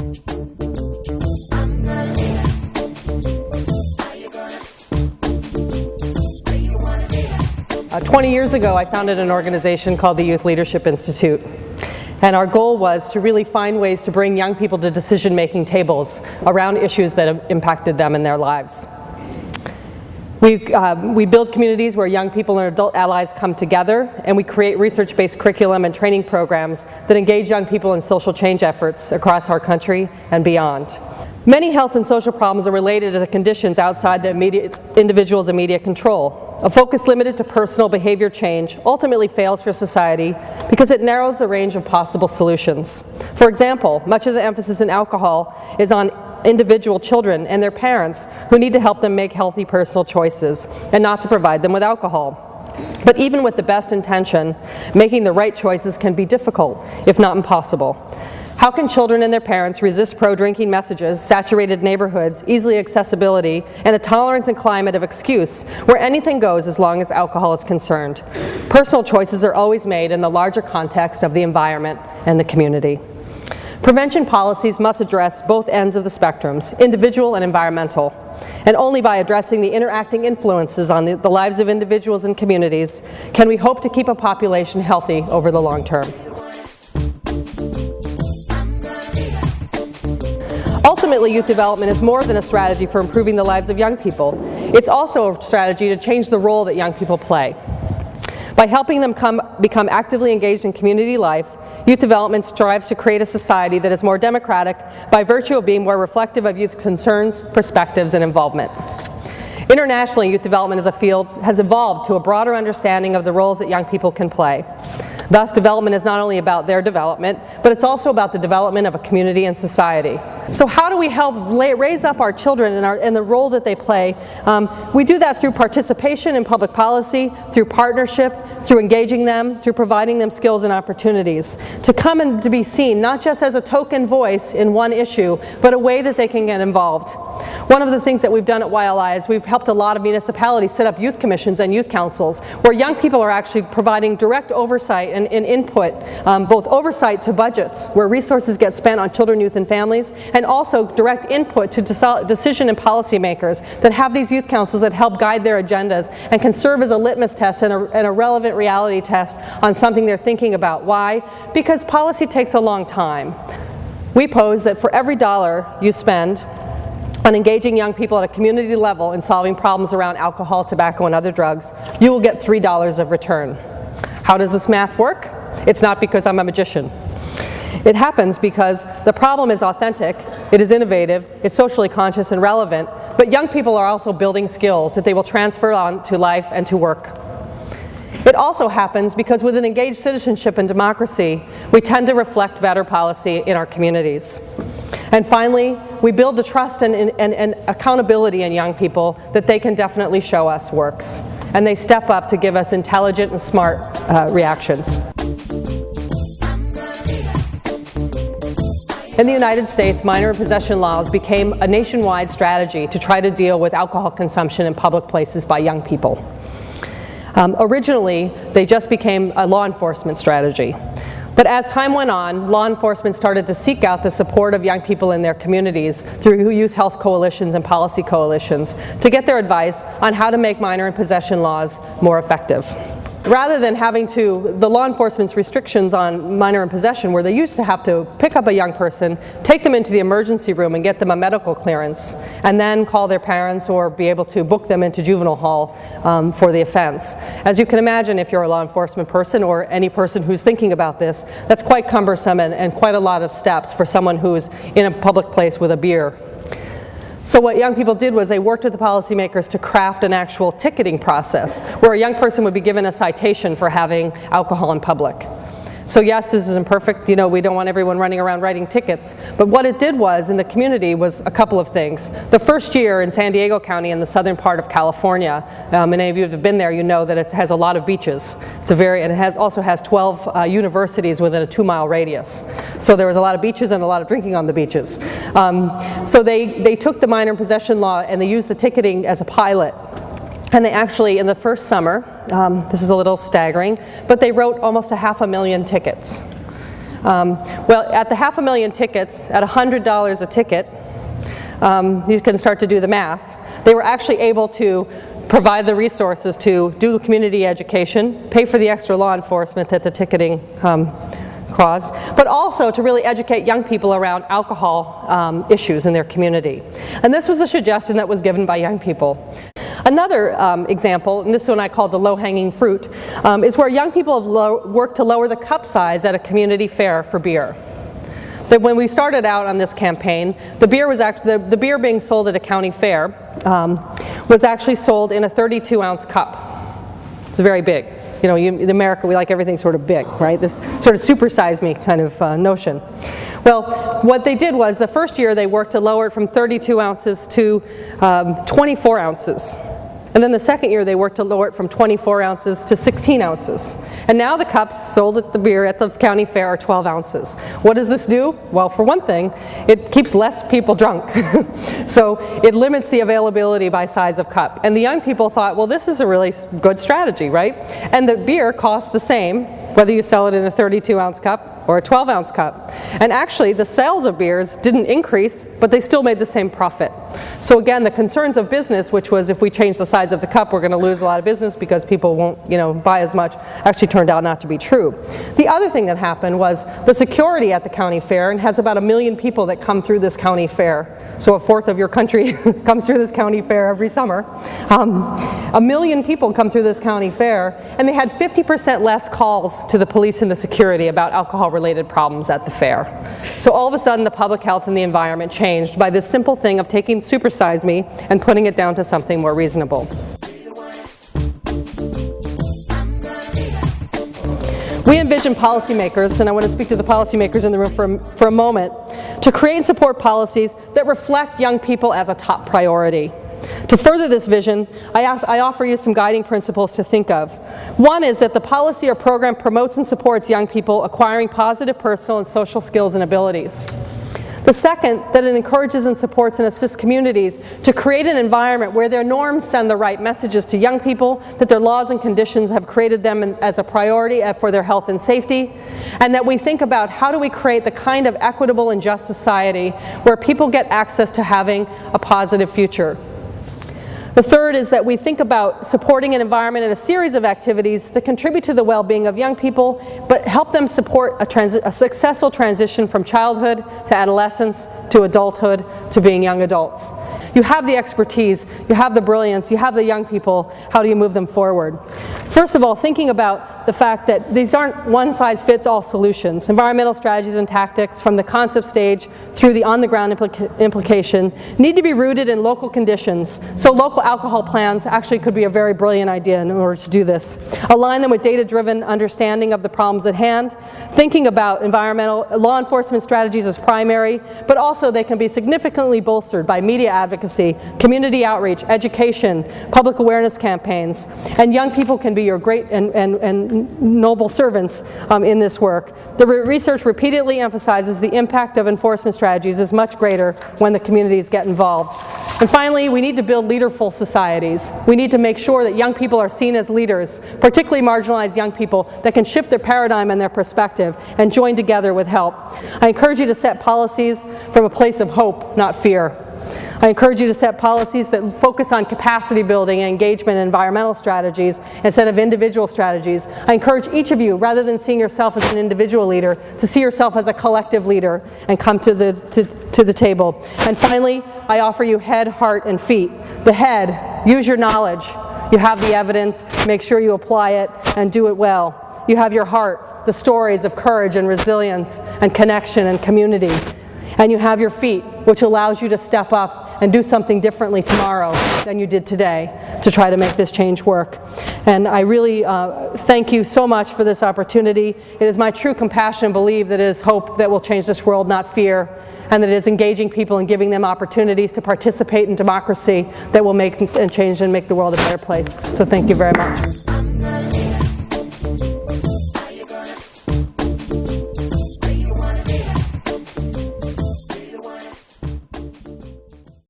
I'm gonna be there. Are you gonna say you wanna be there? 20 years ago, I founded an organization called the Youth Leadership Institute. And our goal was to really find ways to bring young people to decision-making tables around issues that have impacted them in their lives. We build communities where young people and adult allies come together, and we create research-based curriculum and training programs that engage young people in social change efforts across our country and beyond. Many health and social problems are related to conditions outside the individual's immediate control. A focus limited to personal behavior change ultimately fails for society because it narrows the range of possible solutions. For example, much of the emphasis in alcohol is on individual children and their parents who need to help them make healthy personal choices and not to provide them with alcohol. But even with the best intention, making the right choices can be difficult, if not impossible. How can children and their parents resist pro-drinking messages, saturated neighborhoods, easy accessibility, and a tolerance and climate of excuse where anything goes as long as alcohol is concerned? Personal choices are always made in the larger context of the environment and the community. Prevention policies must address both ends of the spectrums, individual and environmental. And only by addressing the interacting influences on the lives of individuals and communities can we hope to keep a population healthy over the long term. Ultimately, youth development is more than a strategy for improving the lives of young people. It's also a strategy to change the role that young people play. By helping them become actively engaged in community life, youth development strives to create a society that is more democratic by virtue of being more reflective of youth concerns, perspectives, and involvement. Internationally, youth development as a field has evolved to a broader understanding of the roles that young people can play. Thus, development is not only about their development, but it's also about the development of a community and society. So how do we help raise up our children in the role that they play? We do that through participation in public policy, through partnership, through engaging them, through providing them skills and opportunities to come and to be seen, not just as a token voice in one issue, but a way that they can get involved. One of the things that we've done at YLI is we've helped a lot of municipalities set up youth commissions and youth councils where young people are actually providing direct oversight and input, both oversight to budgets where resources get spent on children, youth, and families, and also direct input to decision and policy makers that have these youth councils that help guide their agendas and can serve as a litmus test and a relevant reality test on something they're thinking about. Why? Because policy takes a long time. We pose that for every dollar you spend on engaging young people at a community level in solving problems around alcohol, tobacco, and other drugs, you will get $3 of return. How does this math work? It's not because I'm a magician. It happens because the problem is authentic, it is innovative, it's socially conscious and relevant, but young people are also building skills that they will transfer on to life and to work. It also happens because with an engaged citizenship and democracy, we tend to reflect better policy in our communities. And finally, we build the trust and accountability in young people that they can definitely show us works. And they step up to give us intelligent and smart reactions. In the United States, minor and possession laws became a nationwide strategy to try to deal with alcohol consumption in public places by young people. Originally, they just became a law enforcement strategy. But as time went on, law enforcement started to seek out the support of young people in their communities through youth health coalitions and policy coalitions to get their advice on how to make minor and possession laws more effective. Rather than having the law enforcement's restrictions on minor and possession where they used to have to pick up a young person, take them into the emergency room and get them a medical clearance, and then call their parents or be able to book them into juvenile hall for the offense. As you can imagine, if you're a law enforcement person or any person who's thinking about this, that's quite cumbersome and quite a lot of steps for someone who's in a public place with a beer. So what young people did was they worked with the policymakers to craft an actual ticketing process where a young person would be given a citation for having alcohol in public. So yes, this is imperfect. You know, we don't want everyone running around writing tickets. But what it did was, in the community, was a couple of things. The first year in San Diego County in the southern part of California, and any of you have been there, you know that it has a lot of beaches. And it also has 12 universities within a 2-mile radius. So there was a lot of beaches and a lot of drinking on the beaches. So they took the minor possession law and they used the ticketing as a pilot. And they actually, in the first summer, this is a little staggering, but they wrote almost 500,000 tickets. Well, at the $500,000 tickets, at $100 a ticket, you can start to do the math. They were actually able to provide the resources to do community education, pay for the extra law enforcement that the ticketing caused, but also to really educate young people around alcohol issues in their community. And this was a suggestion that was given by young people. Another example, and this one I call the low-hanging fruit, is where young people have worked to lower the cup size at a community fair for beer. That when we started out on this campaign, the beer was the beer being sold at a county fair was actually sold in a 32-ounce cup. It's very big. You know, in America we like everything sort of big, right? This sort of supersize me kind of notion. Well, what they did was the first year they worked to lower it from 32 ounces to 24 ounces. And then the second year they worked to lower it from 24 ounces to 16 ounces. And now the cups sold at the beer at the county fair are 12 ounces. What does this do? Well, for one thing, it keeps less people drunk. So it limits the availability by size of cup. And the young people thought, well, this is a really good strategy, right? And the beer costs the same, whether you sell it in a 32-ounce cup or a 12-ounce cup. And actually, the sales of beers didn't increase, but they still made the same profit. So again, the concerns of business, which was if we change the size of the cup, we're going to lose a lot of business because people won't, buy as much, actually turned out not to be true. The other thing that happened was the security at the county fair, and has about 1 million people that come through this county fair. So a fourth of your country comes through this county fair every summer. 1 million people come through this county fair, and they had 50% less calls to the police and the security about alcohol-related problems at the fair. So all of a sudden, the public health and the environment changed by this simple thing of taking Supersize Me and putting it down to something more reasonable. We envision policymakers, and I want to speak to the policymakers in the room for a moment, to create and support policies that reflect young people as a top priority. To further this vision, I offer you some guiding principles to think of. One is that the policy or program promotes and supports young people acquiring positive personal and social skills and abilities. The second, that it encourages and supports and assists communities to create an environment where their norms send the right messages to young people, that their laws and conditions have created them as a priority for their health and safety, and that we think about how do we create the kind of equitable and just society where people get access to having a positive future. The third is that we think about supporting an environment and a series of activities that contribute to the well-being of young people, but help them support a successful transition from childhood to adolescence to adulthood to being young adults. You have the expertise, you have the brilliance, you have the young people. How do you move them forward? First of all, thinking about the fact that these aren't one-size-fits-all solutions. Environmental strategies and tactics from the concept stage through the on-the-ground implication need to be rooted in local conditions. So local alcohol plans actually could be a very brilliant idea in order to do this. Align them with data-driven understanding of the problems at hand. Thinking about environmental law enforcement strategies as primary, but also they can be significantly bolstered by media advocacy, community outreach, education, public awareness campaigns, and young people can be your great and noble servants in this work. The research repeatedly emphasizes the impact of enforcement strategies is much greater when the communities get involved. And finally, we need to build leaderful societies. We need to make sure that young people are seen as leaders, particularly marginalized young people that can shift their paradigm and their perspective and join together with help. I encourage you to set policies from a place of hope, not fear. I encourage you to set policies that focus on capacity building and engagement and environmental strategies instead of individual strategies. I encourage each of you, rather than seeing yourself as an individual leader, to see yourself as a collective leader and come to the table. And finally, I offer you head, heart, and feet. The head, use your knowledge. You have the evidence, make sure you apply it and do it well. You have your heart, the stories of courage and resilience and connection and community. And you have your feet, which allows you to step up and do something differently tomorrow than you did today to try to make this change work. And I really thank you so much for this opportunity. It is my true compassion and belief that it is hope that will change this world, not fear, and that it is engaging people and giving them opportunities to participate in democracy that will make and change and make the world a better place. So thank you very much.